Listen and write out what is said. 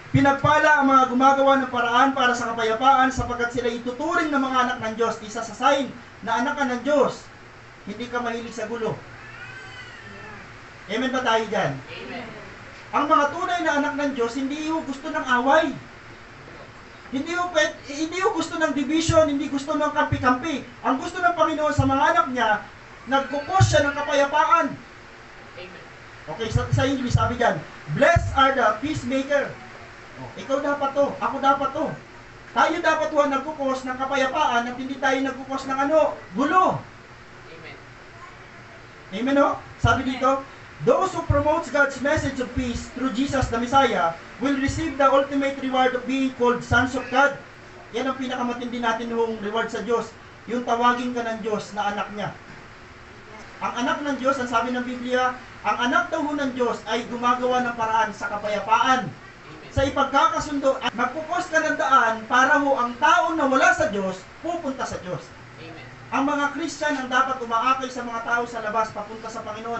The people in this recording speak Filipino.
Pinagpala ang mga gumagawa ng paraan para sa kapayapaan sapagkat sila ituturing ng mga anak ng Diyos. Isa sa sign na anak ka ng Diyos, hindi ka mahilig sa gulo. Amen ba tayo dyan? Amen. Ang mga tunay na anak ng Diyos, hindi yung gusto ng away. Hindi yung gusto ng division, hindi gusto ng kampi-kampi. Ang gusto ng Panginoon sa mga anak niya, nagkukos siya ng kapayapaan. Amen. Okay, sa English sabi dyan, blessed are the peacemaker. Ikaw dapat to, ako dapat to. Tayo dapat nagkukos ng kapayapaan at hindi tayo nagkukos ng gulo. Amen. Amen o? Sabi dito, those who promotes God's message of peace through Jesus the Messiah will receive the ultimate reward of being called sons of God. Yan ang pinakamatindi natin yung reward sa Diyos. Yung tawagin ka ng Diyos na anak niya. Ang anak ng Diyos, ang sabi ng Biblia, ang anak daw ng Diyos ay gumagawa ng paraan sa kapayapaan. Sa ipagkakasundo, magpupos ka ng daan para ang taong na wala sa Diyos, pupunta sa Diyos. Amen. Ang mga Christian ang dapat umaakay sa mga tao sa labas papunta sa Panginoon.